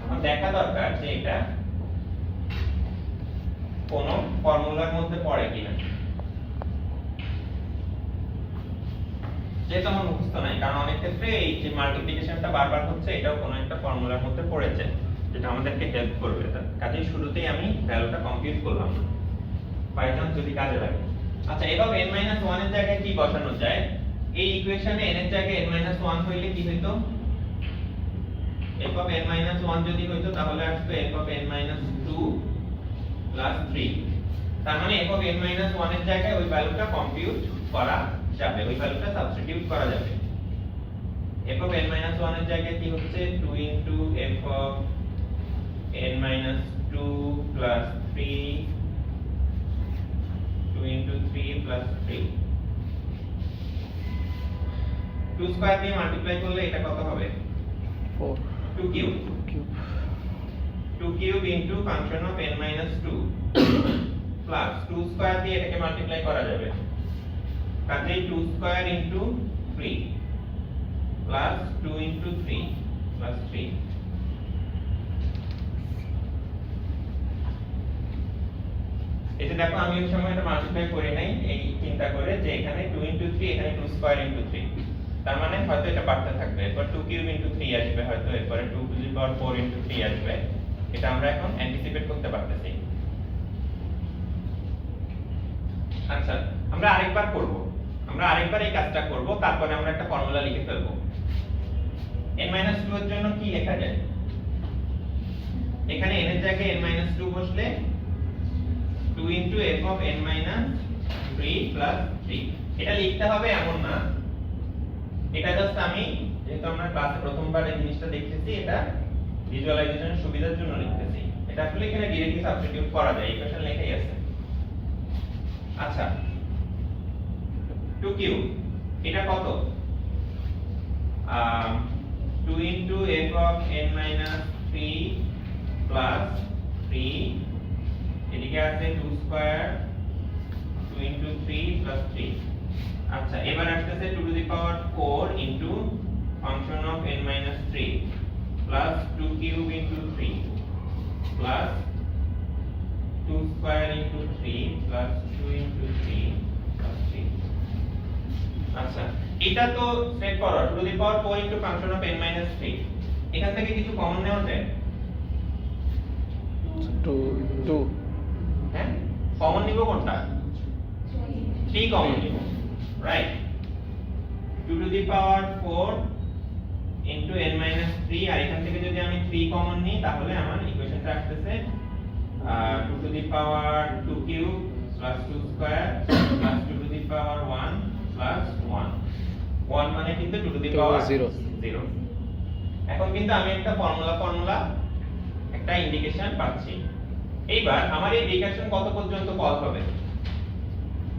আমার দেখা দরকার যে এটা কোন ফর্মুলার মধ্যে পড়ে কিনা। যেহেতু আমার মুখস্থ নাই, কারণ অনেক ক্ষেত্রে এই যে মাল্টিপ্লিকেশনটা বারবার হচ্ছে, এটাও কোনো একটা ফর্মুলার মধ্যে পড়েছে, যেটা আমাদেরকে হেল্প করবে। কাজেই শুরুতেই আমি ভ্যালুটা কম্পিউট করলাম না, বাই চান্স যদি কাজে লাগে। আচ্ছা, এবার n 1 এর জায়গায় কি বসানো যায়? এই ইকুয়েশনে n এর জায়গায় n 1 হইলে কি হইতো? f of n 1 যদি হইতো, তাহলে আসতো f of n 2 plus 3। তার মানে f of n 1 এর জায়গায় ওই ভ্যালুটা কম্পিউট করা যাবে, ওই ভ্যালুটা সাবস্টিটিউট করা যাবে। f of n 1 এর জায়গায় কি হচ্ছে? 2 into f of n 2 plus 3 2 into 3 plus 3। 2 square দিয়ে মাল্টিপ্লাই করলে এটা কত হবে? 4 2 cube. cube 2 cube into function of n 2 plus 2 square দিয়ে এটাকে মাল্টিপ্লাই করা যাবে, কাজেই 2 square into 3 plus 2 into 3 plus 3। এই যে দেখো, আমি ওই সময় এটা মাল্টিপ্লাই করে নাই এই চিন্তা করে যে এখানে 2 into 3, এখানে 2 স্কয়ার into 3, তার মানে হয়তো এটা বাড়তে থাকবে, এরপর 2 কিউব into 3 আসবে, হয়তো এরপরে 2 টু দি পাওয়ার 4 into 3 আসবে। এটা আমরা এখন অ্যান্টিসিপেট করতে পারতেছি। আচ্ছা, আমরা আরেকবার করব, আমরা আরেকবার এই কাজটা করব, তারপরে আমরা একটা ফর্মুলা লিখে ফেলবো। n 2 এর জন্য কি লেখা যায়? এখানে n এর জায়গায় n 2 বসলে 2 into f of n 3 plus 3। এটা লিখতে হবে এমন না, এটা জাস্ট আমি, যেহেতু আমরা ক্লাসে প্রথমবার এই জিনিসটা দেখতেছি, এটা ভিজুয়ালাইজেশনের সুবিধার জন্য লিখতেছি। এটা আসলে এখানে ডাইরেক্টলি সাবস্টিটিউট করা যায়, ইকুয়েশন লেখাই আছে। আচ্ছা, 2 কিউব এটা কত? 2 into f of n 3 plus 3, এদিকে আছে 2 স্কয়ার 2 into 3 plus 3। এবার আসতেছে 2 to the power 4 into function of n minus 3 plus 2 cube into 3 plus 2 square into 3 plus 2 into 3 plus 3। আচ্ছা, এটা তো সেট করো 2 to the power 4 into function of n minus 3। এখান থেকে কিছু কমন নেওয়া যায়? 2 হ্যাঁ, কমন নিব কোনটা? 3 কমন নিব, right. 2 to the power 4 into n minus 3, আর এখান থেকে যদি আমি 3 কমন নিই তাহলে আমার ইকুয়েশনটা আসতেছে 2 to the power 2 cube plus 2 square plus 2 to the power 1 plus 1। 1 মানে কিন্তু 2 টু দি পাওয়ার 0। 0। এখন কিন্তু আমি একটা ফর্মুলা একটা ইন্ডিকেশন পাচ্ছি। এইবার আমার এই ইন্ডিকেশন কত পর্যন্ত কল হবে?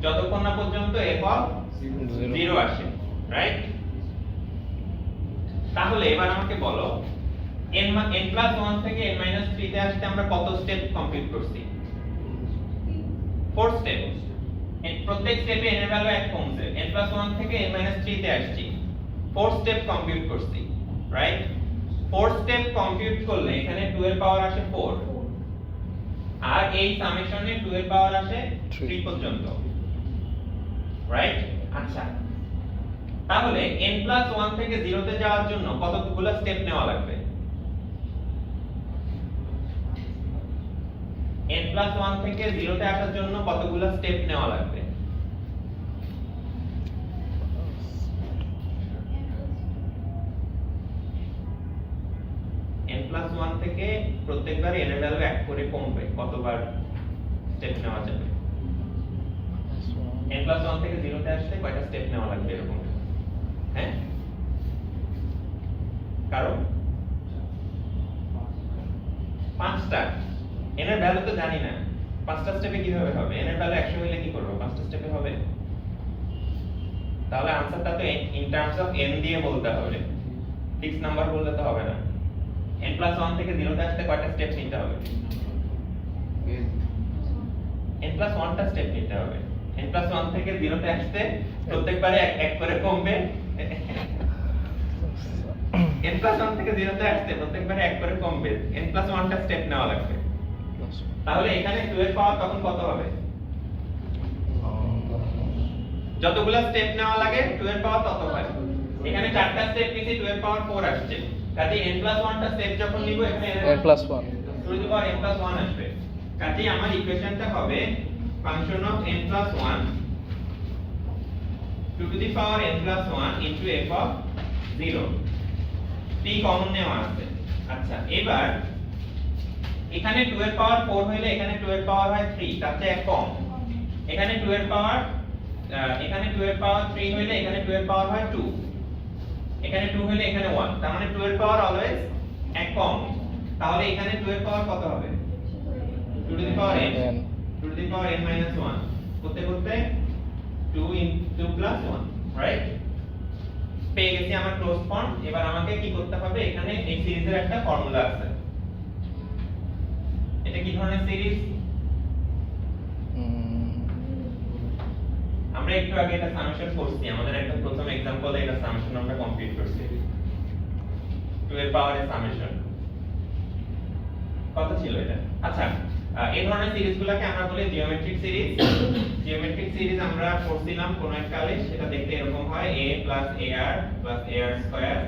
যতক্ষণ না পর্যন্ত f অফ 0 আসে, রাইট? তাহলে এবার আমাকে বলো n+1 থেকে n-3 তে আসতে আমরা কত স্টেপ কমপ্লিট করছি? 4 স্টেপ। প্রত্যেক স্টেপে n এর ভ্যালু 1 কমছে। n+1 থেকে n-3 তে আসছি, 4 স্টেপ কমপ্লিট করছি, রাইট? 4 স্টেপ কমপ্লিট করলে এখানে 2 এর পাওয়ার আসে 4, আর এই সামেশনে 2 এর পাওয়ার আসে 3 পর্যন্ত, রাইট? আচ্ছা, তাহলে n+1 থেকে 0 তে যাওয়ার জন্য কতগুলো স্টেপ নেওয়া লাগবে? n+1 থেকে 0 তে আসার জন্য কতগুলো স্টেপ নেওয়া লাগবে? n+1 থেকে প্রত্যেকবার n এর ভ্যালু 1 করে কমবে, কতবার স্টেপ নেওয়া যাবে? n+1 থেকে 0 তে আসতে কয়টা স্টেপ নেওয়া লাগবে এরকম? হ্যাঁ, কারণ 5টা। n এর ভ্যালু তো জানি না, 5টা স্টেপে কিভাবে হবে? n এর ভ্যালু 100 হলে কি করব? 5টা স্টেপে হবে? তাহলে आंसरটা তো ইন টার্মস অফ n দিয়ে বলতে হবে, ফিক্স নাম্বার বললে তো হবে না। n+1 থেকে 0 তে আসতে কয়টা স্টেপ নিতে হবে? n+1টা স্টেপ নিতে হবে। n+1 থেকে 0 তে আসতে প্রত্যেকবারে এক করে কমবে। n+1 থেকে 0 তে আসতে প্রত্যেকবারে এক করে কমবে, n+1টা স্টেপ নেওয়া লাগবে। তাহলে এখানে 2 এর পাওয়ার তখন কত হবে? যতগুলো স্টেপ নেওয়া লাগে 2 এর পাওয়ার তত হয়। এখানে 4টা স্টেপ নিছি, 2 এর পাওয়ার 4 আসছে। কাজে n+1টা স্টেপ যখন নিব এখানে n+1 two the power n+1 আসবে। কাজে আমার ইকুয়েশনটা হবে function of n+1 2 to the power n+1 into f of 0। t common নেওয়া আছে। আচ্ছা, এবার এখানে 2 এর পাওয়ার 4 হইলে এখানে 2 এর পাওয়ার হয় 3, তার চেয়ে এক কম। এখানে 2 এর পাওয়ার 3 হইলে এখানে 2 এর পাওয়ার হয় 2, এখানে 2 হইলে এখানে 1, তার মানে 2 এর পাওয়ার অলওয়েজ এক কম। তাহলে এখানে 2 এর পাওয়ার কত হবে? 2 to the power n, 2 to the power n minus 1 করতে করতে 2 into plus 1, রাইট? পেয়ে গেছি আমার ক্লোজ ফর্ম। এবার আমাকে কি করতে হবে? এখানে এই সিরিজের একটা ফর্মুলা আছে। এটা কি ধরনের সিরিজ? আমরা একটু আগে এটা সামেশন করছি, আমাদের একদম প্রথম एग्जांपले এটা সামেশন আমরা কমপ্লিট করছি। 2 এর পাওয়ারে সামেশন কত ছিল এটা? আচ্ছা, এই ধরনের সিরিজগুলোকে আমরা বলি জিওমেট্রিক সিরিজ। জিওমেট্রিক সিরিজ আমরা পড়ছিলাম কোন এক কালে, সেটা দেখতে এরকম হয় a plus ar plus ar square,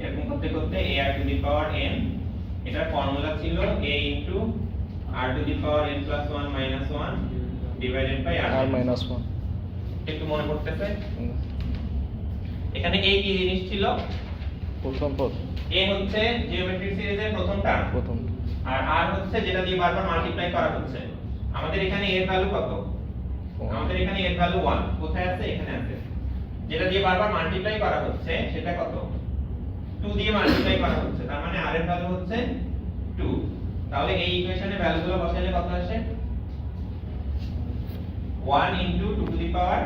এরকম করতে করতে ar two the power n। এটার ফর্মুলা ছিল a into r two the power n plus 1 minus 1 divided by r minus 1। একটু মনে পড়তেছে? এখানে a কি জিনিস ছিল? প্রথম পদ। a হচ্ছে জিওমেট্রিক সিরিজের প্রথম টার্ম, আর r হচ্ছে যেটা দিয়ে বারবার মাল্টিপ্লাই করা হচ্ছে। আমাদের এখানে এর ভ্যালু কত? আমাদের এখানে এর ভ্যালু 1। কোথায় আছে? এখানে আছে। যেটা দিয়ে বারবার মাল্টিপ্লাই করা হচ্ছে সেটা কত? 2 দিয়ে মাল্টিপ্লাই করা হচ্ছে, তার মানে r এর ভ্যালু হচ্ছে 2। তাহলে এই ইকুয়েশনে ভ্যালুগুলো বসালে কত আসে? 1 into 2 to the power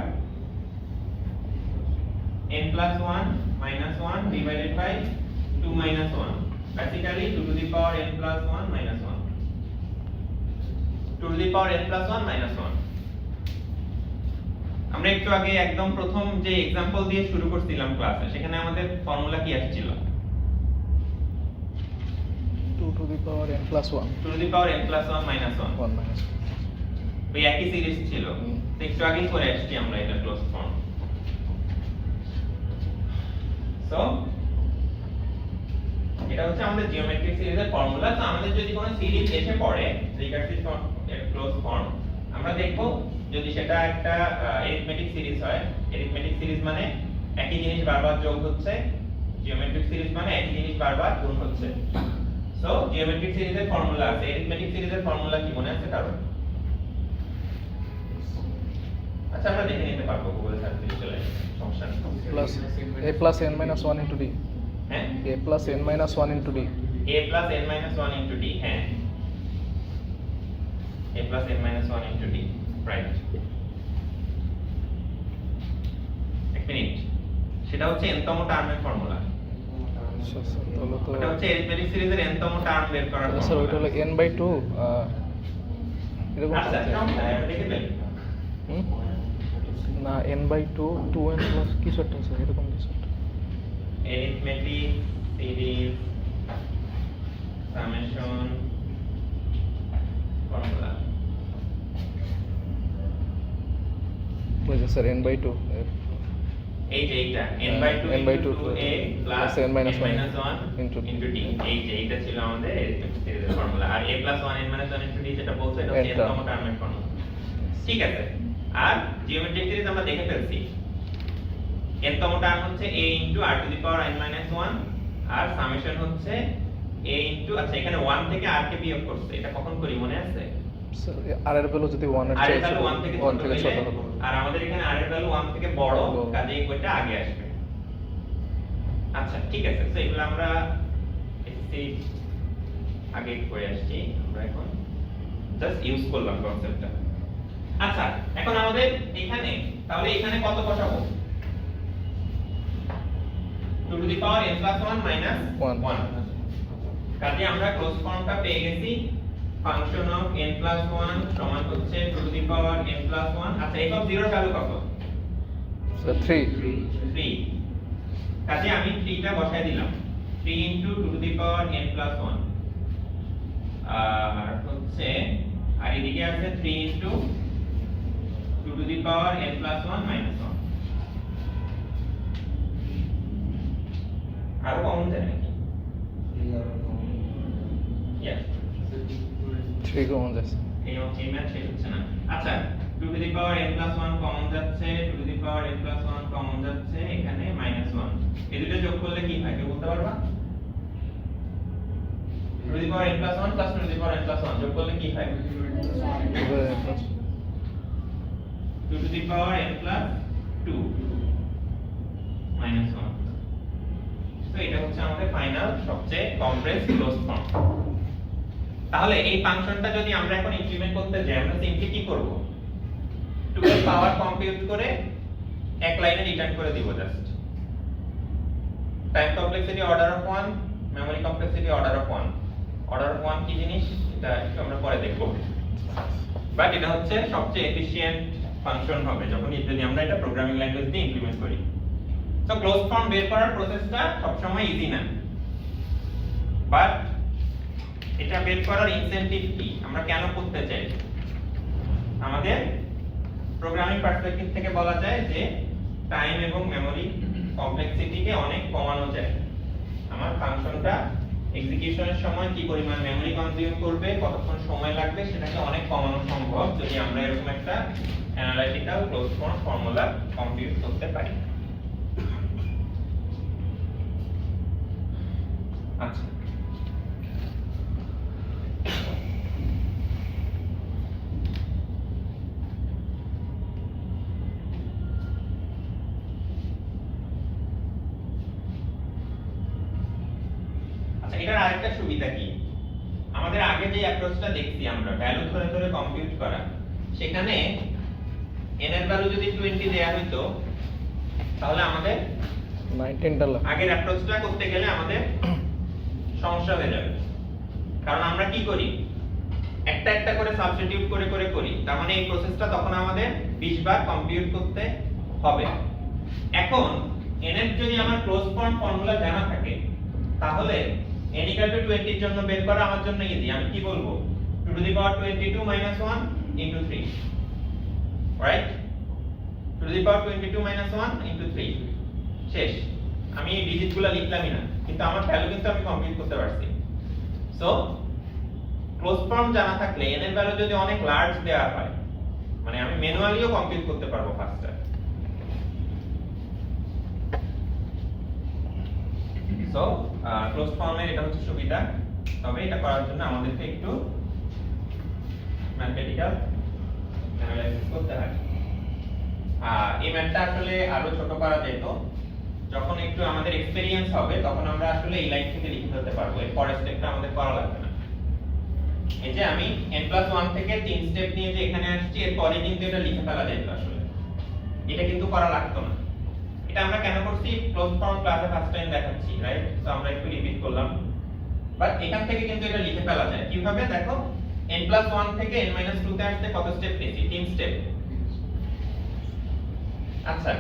n plus 1 minus 1 divided by 2 minus 1, basically 2 to the power n plus 1 minus 1, 2 to the power n plus 1 minus 1। আমরা একটু আগে একদম প্রথম যে एग्जांपल দিয়ে শুরু করছিলাম ক্লাসে, সেখানে আমাদের ফর্মুলা কি আসছিল? 2 to the power n plus 1 2 to the power n plus 1 minus 1 1 minus ওই একই সিরিজ ছিল। তো একটু আগেই করে আসছি আমরা এটা ক্লোজ ফর্ম। সো এটা হচ্ছে আমাদের জিওমেট্রিক সিরিজের ফর্মুলা। তো আমাদের যদি কোনো সিরিজ এসে পড়ে রিকার্সিভ ক্লোজ ফর্ম, আমরা দেখব যদি সেটা একটা অ্যারিথমেটিক সিরিজ হয়। অ্যারিথমেটিক সিরিজ মানে একই জিনিস বারবার যোগ হচ্ছে, জিওমেট্রিক সিরিজ মানে একই জিনিস বারবার গুণ হচ্ছে। সো জিওমেট্রিক সিরিজের ফর্মুলা আছে, অ্যারিথমেটিক সিরিজের ফর্মুলা কি মনে আছে কারো? আচ্ছা আমরা দেখে নিতে পারবো গুগল সার্চ দিয়ে চলে সমস্যা নেই। plus a plus n minus 1 into d হ্যাঁ a plus n minus 1 into d a plus n minus 1 into d, হ্যাঁ a plus n minus 1 into d, right. এক মিনিট, সেটা হচ্ছে n তম টার্মের ফর্মুলা। আচ্ছা স্যার তাহলে তো এটা হচ্ছে অ্যারিথমেটিক সিরিজের n তম টার্ম বের করার তাহলে স্যার ওইটা হলো ফর্মুলা। n by 2 এরকম আচ্ছা সমস্যা নেই, আমরা দেখে ফেলি। হুম? না n by 2 2n plus কিছু একটা স্যার এরকম কিছু একটা অ্যারিথমেটিক সিরিজ সামেশন ফর্মুলা। বুঝেছি স্যার n by 2 এই যে এইটা n by 2 n by 2 into a plus n minus 1 1 into into d, এই যে এইটা ছিল আমাদের অ্যারিথমেটিক সিরিজের ফর্মুলা। আর a plus 1 n minus 1 into d যেটা বলছে এটা হচ্ছে n তম টার্মের ফর্মুলা। ঠিক আছে, আর জিওমেট্রিক সিরিজ আমরা দেখে ফেলছি। n তম টার্ম হচ্ছে a into r to the power n minus 1 R summation হচ্ছে a into, আচ্ছা এখানে 1 থেকে r কে বিয়োগ করছে, এটা কখন করি মনে আছে? স্যার আর এর ভ্যালু যদি 1 এর r এর চেয়ে ভ্যালু 1 থেকে ছোট হলে, ছোট হবে আর আমাদের এখানে r এর ভ্যালু 1 থেকে বড়, বড়। কাজেই ওইটা আগে আসবে। আচ্ছা ঠিক আছে, তো এগুলো আমরা এসএসসি আগে করে আসছি, আমরা এখন জাস্ট ইউজ করলাম কনসেপ্টটা। আচ্ছা এখন আমাদের এখানে, তাহলে এখানে কত বসাবো? 2 to the power n plus 1 minus 1। কাজে আমরা ক্লোজ ফর্মটা পেয়ে গেছি। ফাংশন অফ n plus 1 সমান হচ্ছে 2 to the power n plus 1। আচ্ছা f of 0 এর ভ্যালু কত? স্যার 3 3। কাজে আমি 3 টা বসায় দিলাম। 3 into 2 to the power n plus 1 আর হচ্ছে, আর এদিকে আছে 3 into 2 to the power n plus 1 minus 1। আরো কমন যায় নাকি? Yes, 3 কমন যাচ্ছে এই ম্যাথ শেষ হচ্ছে না। আচ্ছা 2 to the power n plus 1 common যাচ্ছে, 2 to the power n plus 1 common যাচ্ছে, এখানে minus 1। এই দুটো যোগ করলে কি হয় কেউ বলতে পারবা? 2 to the power n plus 1 plus 2 to the power n plus 1 যোগ করলে কি হয়? 2 to the power n plus 2 minus 1। তো এটা হচ্ছে আমাদের ফাইনাল সবচেয়ে কমপ্রেসড ক্লোজ ফর্ম। তাহলে এই ফাংশনটা যদি আমরা এখন ইমপ্লিমেন্ট করতে যাই, আমরা সিম্পলি কি করব? 2 এর পাওয়ার কম্পিউট করে এক লাইনে রিটার্ন করে দিব just. Time complexity order of 1, memory complexity order of 1। Order of 1 কি জিনিস এটা একটু আমরা পরে দেখব, বাট এটা হচ্ছে সবচেয়ে এফিশিয়েন্ট ফাংশন হবে যখন যদি আমরা এটা প্রোগ্রামিং ল্যাঙ্গুয়েজ দিয়ে ইমপ্লিমেন্ট করি। তো ক্লোজ ফর্ম বের করার প্রসেসটা সবসময় ইজি না, বাট এটা বের করার ইনসেনটিভ কি, আমরা কেন করতে চাই? আমাদের প্রোগ্রামিং পার্সপেক্টিভ থেকে বলা যায় যে টাইম এবং মেমরি কমপ্লেক্সিটিকে অনেক কমানো যায়। আমার ফাংশনটা এক্সিকিউশনের সময় কি পরিমাণ মেমরি কনজিউম করবে, কতক্ষণ সময় লাগবে, সেটাকে অনেক কমানো সম্ভব যদি আমরা এরকম একটা analytical close form formula compute করতে পারি। আচ্ছা এটার আরেকটা সুবিধা কি, আমাদের আগে যে অ্যাপ্রোচটা দেখছি আমরা ভ্যালু ধরে ধরে কম্পিউট করা, সেখানে n এর ভ্যালু যদি 20 দেয়া হইতো তাহলে আমাদের 19 ডলার আগের অ্যাপ্রোচটা করতে গেলে আমাদের সমস্যা হয়ে যাবে। কারণ আমরা কি করি, একটা একটা করে সাবস্টিটিউট করে করে করি, তার মানে এই প্রসেসটা তখন আমাদের 20 বার কম্পিউট করতে হবে। এখন n এর যদি আমার ক্লোজ ফর্ম ফর্মুলা জানা থাকে, তাহলে n = 20 এর জন্য বের করা আমার জন্য ইজি। আমি কি বলবো? 2 to the power 22 minus 1 into 3, right? 2 to the power 22 minus 1 into 3, শেষ। আমি এই ডিজিটগুলো লিখলামই না, কিন্তু আমার ভ্যালু কিন্তু আমি কম্পিউট করতে পারছি। সো ক্লোজ ফর্ম জানা থাকলে n এর ভ্যালু যদি অনেক লার্জ দেওয়া হয়, মানে আমি ম্যানুয়ালিও কম্পিউট করতে পারবো ফাস্টার। সো ক্লোজ ফর্মের এটা হচ্ছে সুবিধা, তবে এটা করার জন্য আমাদেরকে একটু ম্যাথমেটিক্যাল অ্যানালাইসিস করতে হয়। এই ম্যাথটা আসলে আরো ছোট করা যেত, যখন একটু আমাদের এক্সপেরিয়েন্স হবে তখন আমরা আসলে এই লাইন থেকে লিখে ফেলতে পারবো, এর পরের স্টেপটা আমাদের করা লাগবে না। এই যে আমি n+1 থেকে 3 স্টেপ নিয়ে যে এখানে আসছি, এর পরে কিন্তু এটা লিখে ফেলা যেত আসলে, এটা কিন্তু করা লাগতো না। এটা আমরা কেন করছি? ক্লোজ ফর্ম ক্লাসে ফার্স্ট টাইম দেখাচ্ছি, রাইট? সো আমরা একটু রিপিট করলাম, বাট এখান থেকে কিন্তু এটা লিখে ফেলা যায়। কিভাবে দেখো, n+1 থেকে n-2 তে আসতে কত স্টেপ নিয়েছি? 3 স্টেপ। আচ্ছা,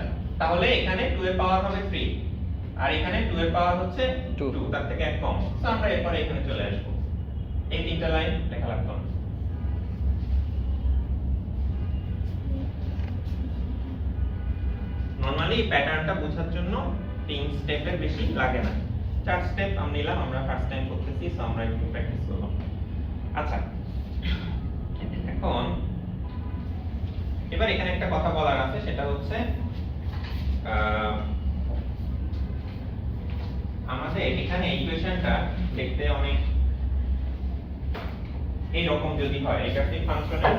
তাহলে এখানে 2 এর পাওয়ার হবে 3, আর এখানে 2 এর পাওয়ার হচ্ছে 2, তার থেকে এক কম। সো আমরা এরপরে এখানে চলে আসবো, এই তিনটা লাইন লেখা লাগতো না। নরমালি প্যাটার্নটা বোঝার জন্য 3 স্টেপের বেশি লাগে না, 4 স্টেপ আমরা নিলাম, আমরা ফার্স্ট টাইম করতেছি, সো আমরা একটু প্র্যাকটিস করলাম। আচ্ছা, এখন এবার এখানে একটা কথা বলার আছে, সেটা হচ্ছে আমাদের এখানে ইকুয়েশনটা দেখতে অনেক এইরকম যদি হয়, রিকার্সিভ ফাংশনের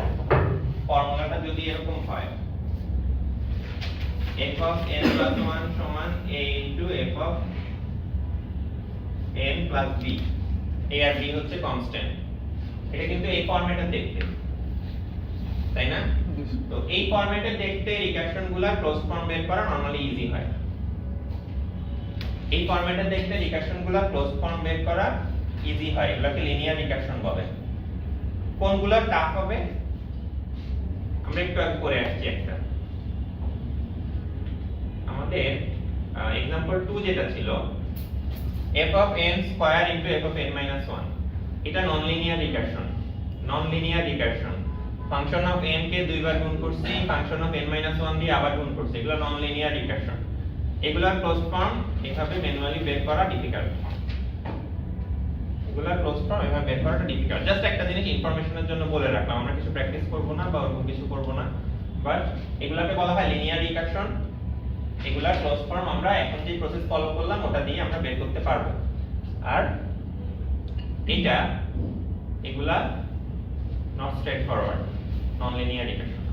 ফর্মুলাটা যদি এরকম হয়, f of n+1 সমান a into f of n plus b, a আর b হচ্ছে কনস্ট্যান্ট। এটা কিন্তু এই ফরম্যাটে দেখতে, তাই না? তো এই ফরম্যাটে দেখতে রিকার্শনগুলো ক্লোজ ফর্ম বের করা নরমালি ইজি হয়। এই ফরম্যাটে দেখতে রিকার্শনগুলো ক্লোজ ফর্ম বের করা ইজি হয়, এগুলোকে লিনিয়ার রিকার্শন বলে। কোনগুলো টাফ হবে আমরা একটু আগে করে আসছি। একটা আমাদের एग्जांपल 2 যেটা ছিল f of n square into f of n - 1, এটা non linear recursion. Non linear recursion, function of n কে দুইবার গুণ করছি, ফাংশন অফ n - 1 দিয়ে আবার গুণ করছি, এগুলো নন লিনিয়ার রিকারশন। এগুলা ক্লোজ ফর্ম এভাবে ম্যানুয়ালি বের করা ডিফিকাল্ট, এগুলা ক্লোজ ফর্ম এভাবে বের করাটা ডিফিকাল্ট। জাস্ট একটা জিনিস ইনফরমেশনের জন্য বলে রাখলাম, আমরা কিছু প্র্যাকটিস করব না বা ওরকম কিছু করব না, বাট এগুলাকে বলা হয় লিনিয়ার রিকারশন। এগুলা ক্লোজ ফর্ম আমরা এখন যে প্রসেস ফলো করলাম ওটা দিয়ে আমরা বের করতে পারবো। আর এটা এগুলা not straight forward, non linear recursion.